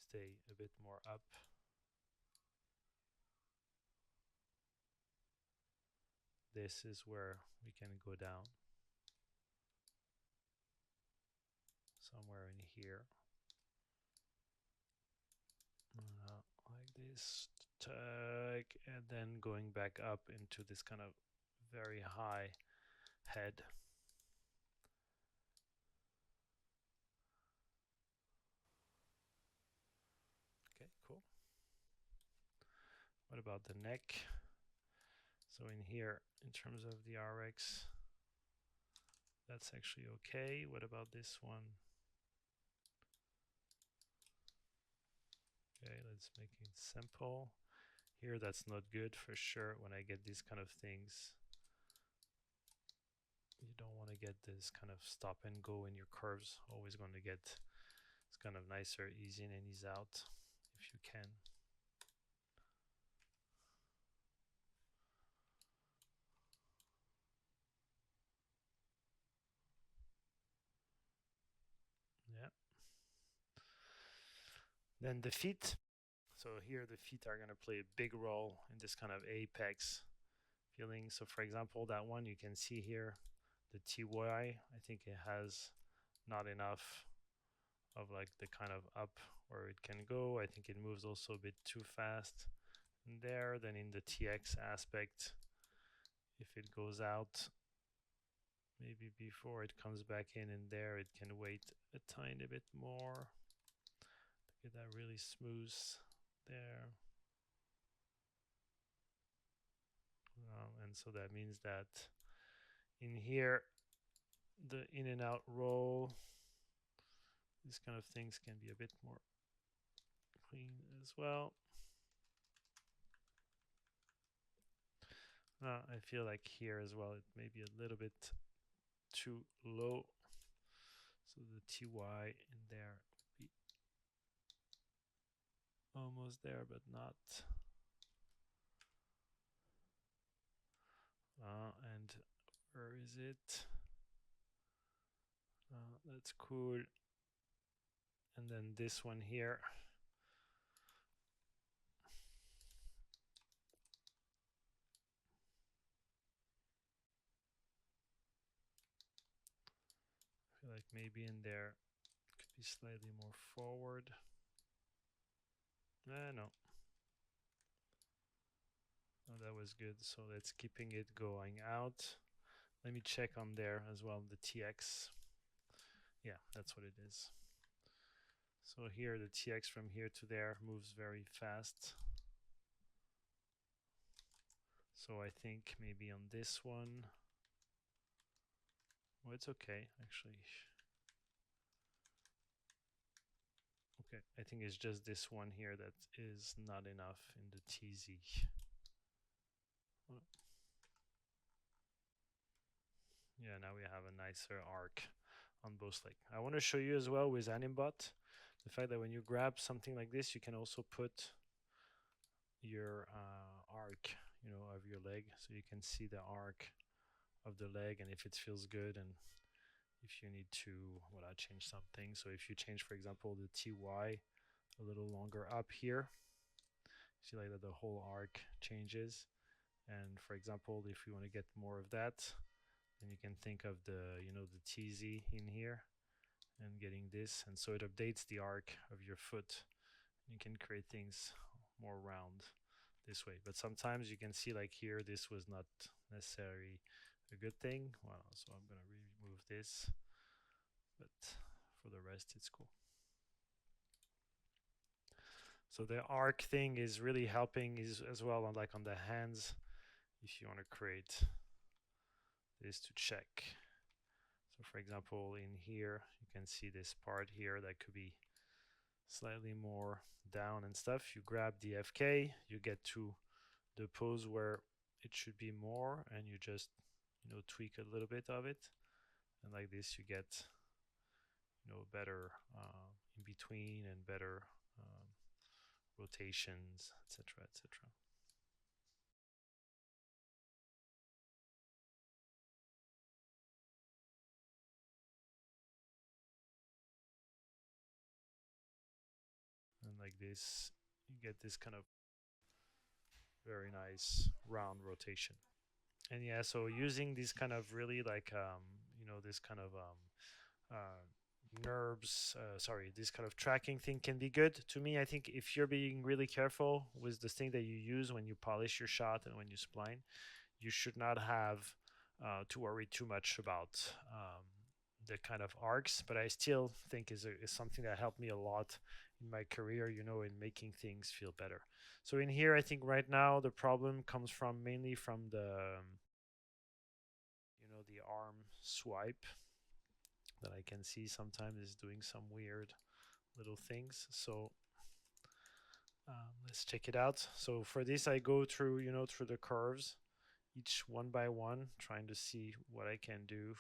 stay a bit more up. This is where we can go down somewhere in here. Like this, tag, and then going back up into this kind of very high head. Okay, cool. What about the neck? So in here, in terms of the RX, that's actually okay. What about this one? Okay, let's make it simple. Here, that's not good for sure. When I get these kind of things, you don't want to get this kind of stop and go in your curves. Always going to get it's kind of nicer, easy in and ease out if you can. Yeah. Then the feet. So here the feet are going to play a big role in this kind of apex feeling. So for example, that one you can see here, the TY, I think it has not enough of like the kind of up where it can go. I think it moves also a bit too fast there. Then in the TX aspect, if it goes out, maybe before it comes back in there, it can wait a tiny bit more. Get that really smooth there. And so that means that in here, the in and out roll, these kind of things can be a bit more clean as well. I feel like here as well, it may be a little bit too low. So the TY in there would be almost there, but not. And where is it? That's cool. And then this one here. I feel like maybe in there could be slightly more forward. No. Oh, that was good. So let's keeping it going out. Let me check on there as well, the TX. Yeah, that's what it is. So here, the TX from here to there moves very fast. So I think maybe on this one, well, it's okay, actually. Okay, I think it's just this one here that is not enough in the TZ. Well, yeah, now we have a nicer arc on both legs. I want to show you as well with Animbot the fact that when you grab something like this, you can also put your arc, of your leg, so you can see the arc of the leg and if it feels good and if you need to change something. So if you change, for example, the TY a little longer up here, see like that the whole arc changes. And for example, if you want to get more of that, then you can think of the the TZ in here and getting this, and so it updates the arc of your foot. You can create things more round this way. But sometimes you can see like here, this was not necessarily a good thing. Well, so I'm going to remove this, but for the rest, it's cool. So the arc thing is really helping is as well on like on the hands, if you want to create this to check. So for example, in here, you can see this part here that could be slightly more down and stuff. You grab the FK, you get to the pose where it should be more, and you just tweak a little bit of it, and like this you get better in between and better rotations, etc., etc. And like this, you get this kind of very nice round rotation. And yeah, so using these kind of really like this kind of nerves, sorry, this kind of tracking thing can be good. To me, I think if you're being really careful with the thing that you use when you polish your shot and when you spline, you should not have to worry too much about the kind of arcs. But I still think is something that helped me a lot in my career, in making things feel better. So in here, I think right now the problem comes from mainly from the arm swipe that I can see sometimes is doing some weird little things. So let's check it out. So for this, I go through, through the curves, each one by one, trying to see what I can do.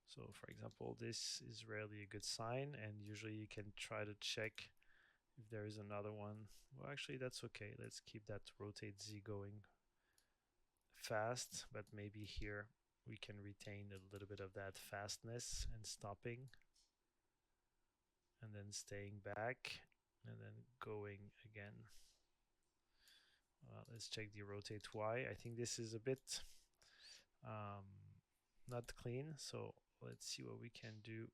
So for example, this is rarely a good sign, and usually you can try to check if there is another one. Well, actually, that's okay. Let's keep that rotate Z going fast, but maybe here we can retain a little bit of that fastness and stopping, and then staying back, and then going again. Let's check the rotate Y. I think this is a bit not clean, so let's see what we can do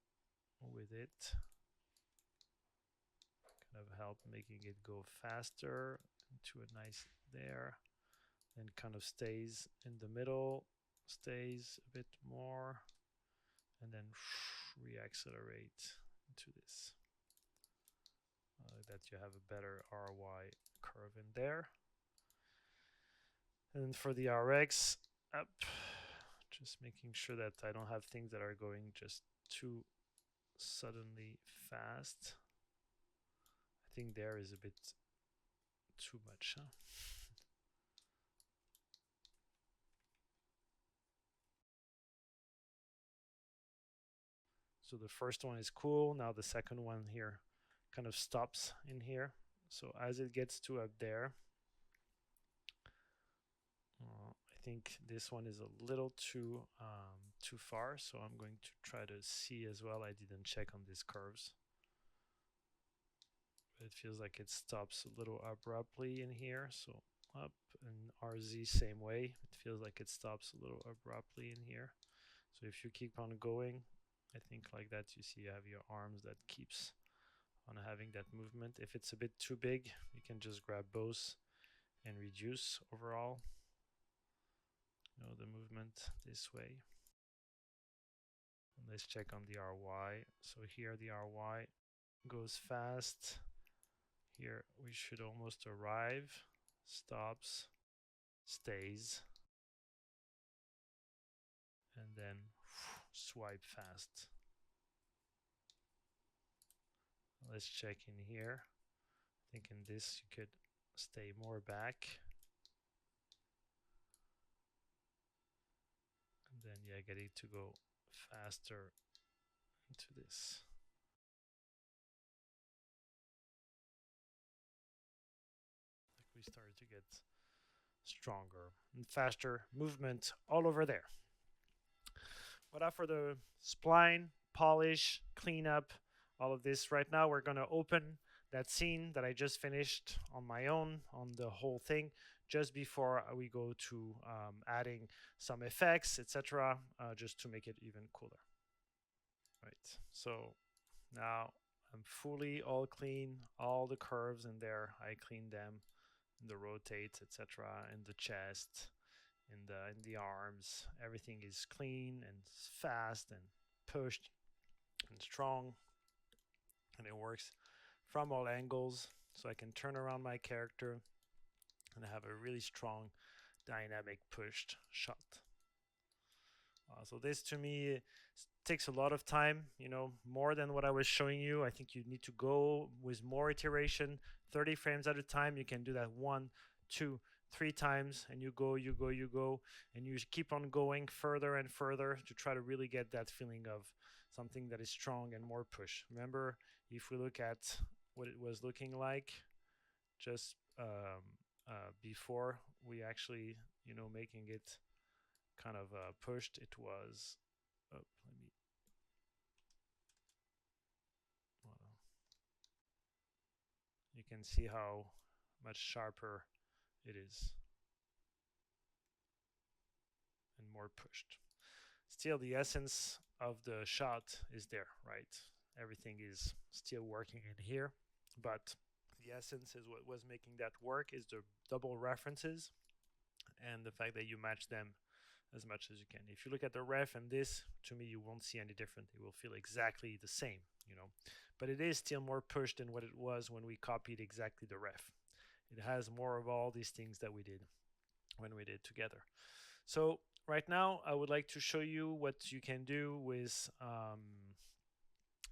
with it. Kind of help making it go faster into a nice there, and kind of stays in the middle, stays a bit more, and then reaccelerate into this. That you have a better RY curve in there. And for the RX, up, just making sure that I don't have things that are going just too suddenly fast. I think there is a bit too much, huh? So the first one is cool. Now the second one here kind of stops in here. So as it gets to up there, I think this one is a little too far. So I'm going to try to see as well. I didn't check on these curves. It feels like it stops a little abruptly in here. So up, and RZ same way. It feels like it stops a little abruptly in here. So if you keep on going, I think like that, you see you have your arms that keeps on having that movement. If it's a bit too big, you can just grab both and reduce overall, the movement this way. And let's check on the RY. So here the RY goes fast. Here we should almost arrive, stops, stays, and then swipe fast. Let's check in here. I think in this you could stay more back. And then yeah, get it to go faster into this. Like we started to get stronger and faster movement all over there. But after the spline, polish, cleanup, all of this, right now we're going to open that scene that I just finished on my own on the whole thing, just before we go to adding some effects, etc., just to make it even cooler. Right, so now I'm fully all clean, all the curves in there, I cleaned them, the rotate, etc., in the chest, in the arms. Everything is clean and fast and pushed and strong, and it works from all angles. So I can turn around my character and have a really strong dynamic pushed shot. So this to me takes a lot of time, more than what I was showing you. I think you need to go with more iteration, 30 frames at a time. You can do that 1, 2, 3 times, and you go, and you keep on going further and further to try to really get that feeling of something that is strong and more push. Remember, if we look at what it was looking like just before we actually, making it kind of pushed, it was, let me, can see how much sharper it is and more pushed. Still, the essence of the shot is there, right? Everything is still working in here, but the essence is what was making that work is the double references and the fact that you match them as much as you can. If you look at the ref and this, to me, you won't see any different. It will feel exactly the same, you know. But it is still more pushed than what it was when we copied exactly the ref. It has more of all these things that we did when we did together. So right now, I would like to show you what you can do with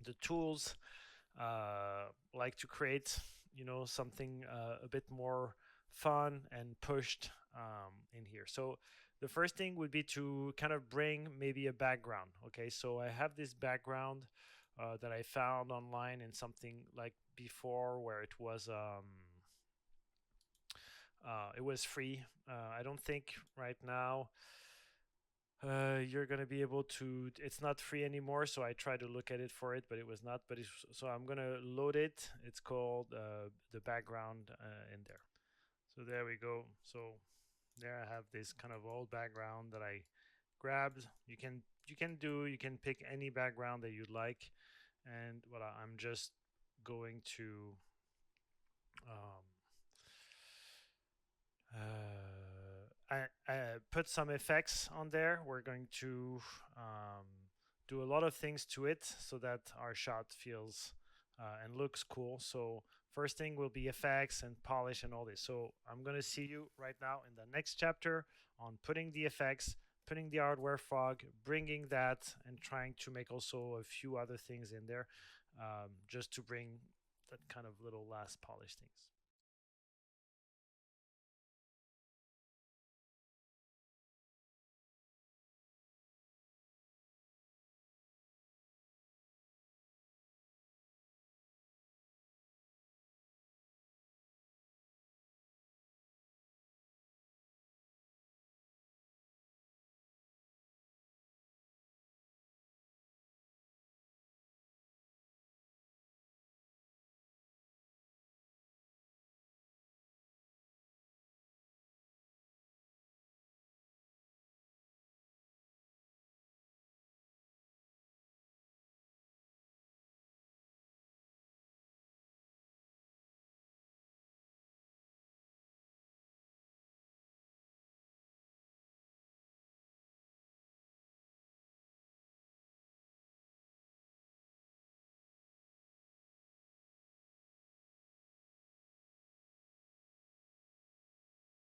the tools, like to create, something a bit more fun and pushed in here. So the first thing would be to kind of bring maybe a background. Okay, so I have this background that I found online in something like before where it was free. I don't think right now you're gonna be able to. It's not free anymore, so I tried to look at it for it, but it was not. So I'm gonna load it. It's called the background in there. So there we go. So there I have this kind of old background that I grabbed. You can pick any background that you'd like, and voilà, I'm just going to um, I put some effects on there. We're going to do a lot of things to it so that our shot feels and looks cool. So first thing will be effects and polish and all this. So I'm going to see you right now in the next chapter on putting the effects, putting the hardware fog, bringing that, and trying to make also a few other things in there, just to bring that kind of little last polish things.